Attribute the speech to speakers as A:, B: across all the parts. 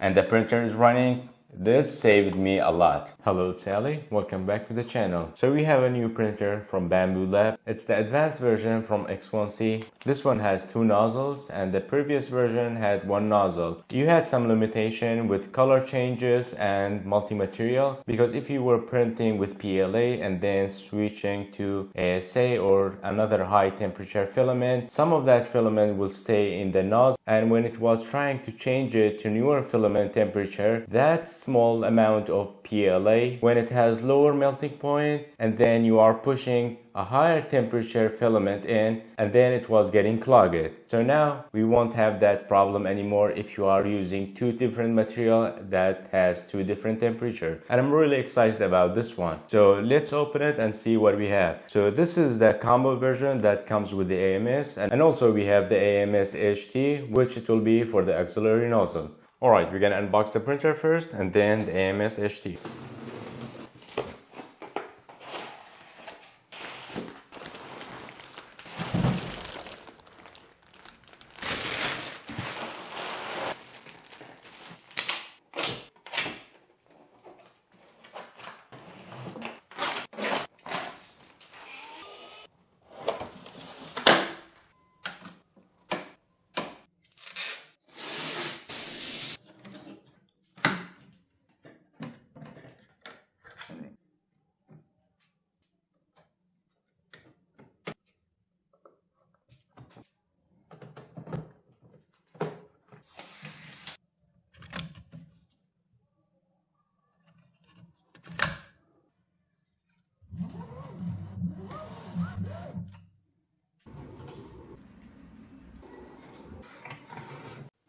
A: and the printer is running, this saved me a lot. Hello, it's Ali. Welcome back to the channel. So we have a new printer from Bambu Lab. It's the advanced version from X1C. This one has 2 nozzles and the previous version had 1 nozzle. You had some limitation with color changes and multi-material, because if you were printing with PLA and then switching to ASA or another high temperature filament, some of that filament will stay in the nozzle, and when it was trying to change it to newer filament temperature, that small amount of PLA, when it has lower melting point and then you are pushing a higher temperature filament in, and then it was getting clogged. So now we won't have that problem anymore if you are using 2 different material that has 2 different temperature. And I'm really excited about this one. So let's open it and see what we have. So this is the combo version that comes with the AMS, and also we have the AMS HT, which it will be for the auxiliary nozzle. Alright, we're gonna unbox the printer first and then the AMS HT.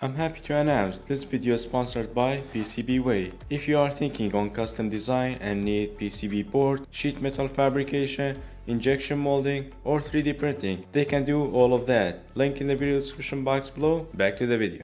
A: I'm happy to announce this video is sponsored by PCBWay. If you are thinking on custom design and need PCB board, sheet metal fabrication, injection molding, or 3D printing, they can do all of that. Link in the video description box below. Back to the video.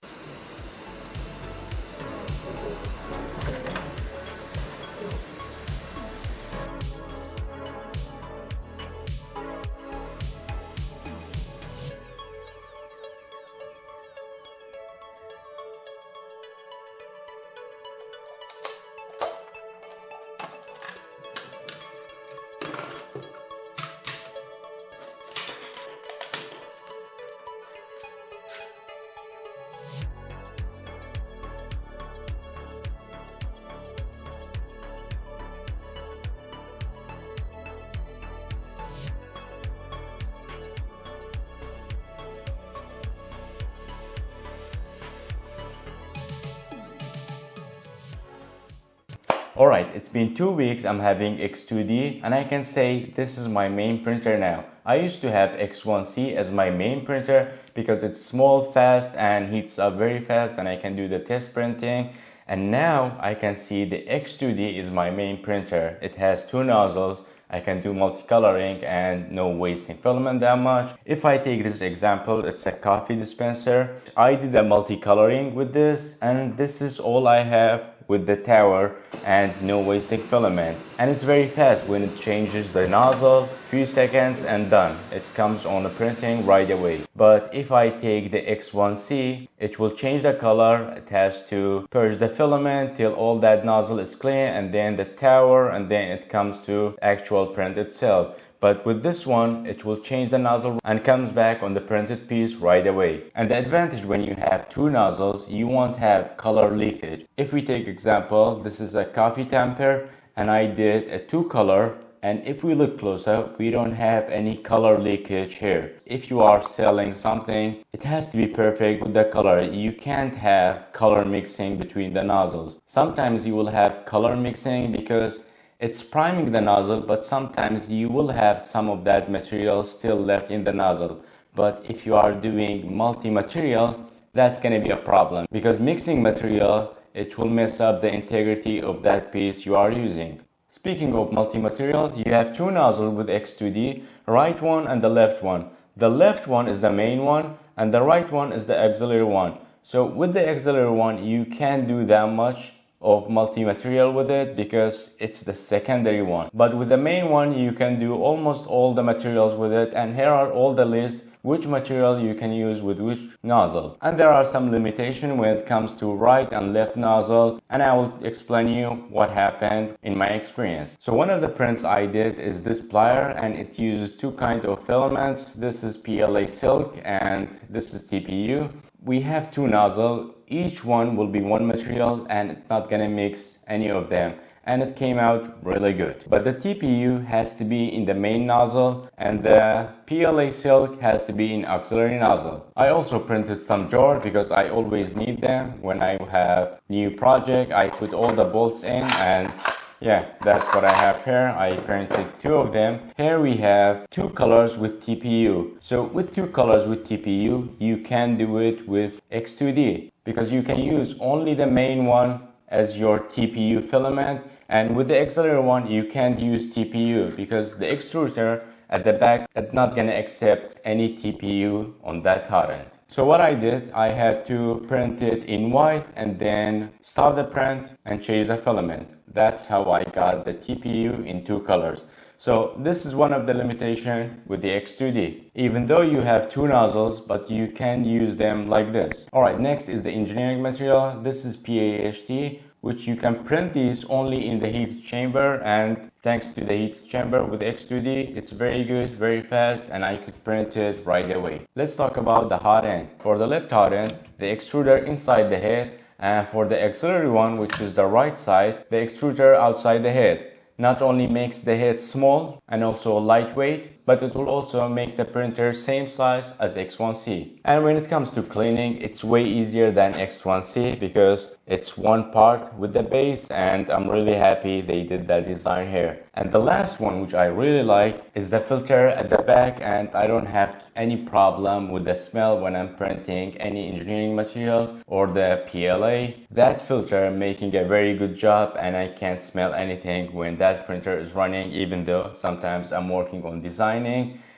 A: Alright, it's been 2 weeks I'm having X2D, and I can say this is my main printer now. I used to have X1C as my main printer because it's small, fast, and heats up very fast, and I can do the test printing. And now I can see the X2D is my main printer. It has 2 nozzles. I can do multicoloring and no wasting filament that much. If I take this example, it's a coffee dispenser. I did a multicoloring with this, and this is all I have with the tower and no wasting filament. And it's very fast when it changes the nozzle, few seconds and done. It comes on the printing right away. But if I take the X1C, it will change the color. It has to purge the filament till all that nozzle is clean, and then the tower, and then it comes to actual print itself. But with this one, it will change the nozzle and comes back on the printed piece right away. And the advantage when you have 2 nozzles, you won't have color leakage. If we take example, this is a coffee tamper and I did a 2 color, and if we look closer, we don't have any color leakage here. If you are selling something, it has to be perfect with the color. You can't have color mixing between the nozzles. Sometimes you will have color mixing because it's priming the nozzle, but sometimes you will have some of that material still left in the nozzle. But if you are doing multi-material, that's going to be a problem, because mixing material, it will mess up the integrity of that piece you are using. Speaking of multi-material, you have 2 nozzles with X2D, right one and the left one. The left one is the main one and the right one is the auxiliary one. So with the auxiliary one, you can't do that much of multi-material with it because it's the secondary one. But with the main one, you can do almost all the materials with it, and here are all the lists which material you can use with which nozzle. And there are some limitations when it comes to right and left nozzle, and I will explain you what happened in my experience. So one of the prints I did is this plier, and it uses two kinds of filaments. This is PLA silk and this is TPU. We have two nozzles. Each one will be one material and it's not gonna mix any of them, and it came out really good. But the TPU has to be in the main nozzle and the PLA silk has to be in auxiliary nozzle. I also printed some jars because I always need them when I have new project. I put all the bolts in, and yeah, that's what I have here. I printed two of them. Here we have two colors with TPU. So with two colors with TPU, you can do it with X2D because you can use only the main one as your TPU filament, and with the auxiliary one, you can't use TPU because the extruder at the back is not gonna accept any TPU on that hot end. So what I did, I had to print it in white and then stop the print and change the filament. That's how I got the TPU in two colors. So this is one of the limitations with the X2D. Even though you have two nozzles, but you can use them like this. Alright, next is the engineering material. This is PAHT, which you can print these only in the heat chamber, and thanks to the heat chamber with X2D, it's very good, very fast, and I could print it right away. Let's talk about the hot end. For the left hot end, the extruder inside the head, and for the auxiliary one, which is the right side, the extruder outside the head. Not only makes the head small and also lightweight, but it will also make the printer same size as X1C. And when it comes to cleaning, it's way easier than X1C because it's one part with the base, and I'm really happy they did that design here. And the last one, which I really like, is the filter at the back, and I don't have any problem with the smell when I'm printing any engineering material or the PLA. That filter making a very good job, and I can't smell anything when that printer is running, even though sometimes I'm working on designing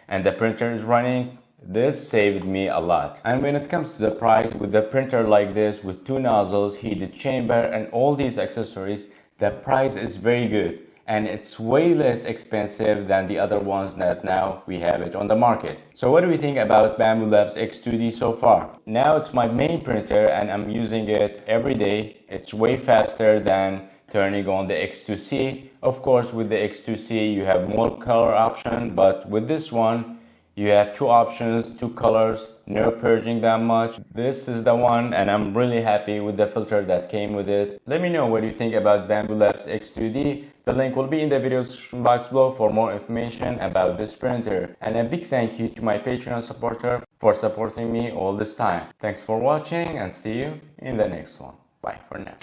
A: and the printer is running. This saved me a lot. And when it comes to the price, with the printer like this with two nozzles, heated chamber, and all these accessories, the price is very good. And it's way less expensive than the other ones that now we have it on the market. So what do we think about Bambu Labs X2D so far? Now it's my main printer and I'm using it every day. It's way faster than turning on the X2C. Of course, with the X2C you have more color option, but with this one you have two options, two colors, no purging that much. This is the one, and I'm really happy with the filter that came with it. Let me know what you think about Bambu Labs X2D. The link will be in the video description box below for more information about this printer. And a big thank you to my Patreon supporter for supporting me all this time. Thanks for watching, and see you in the next one. Bye for now.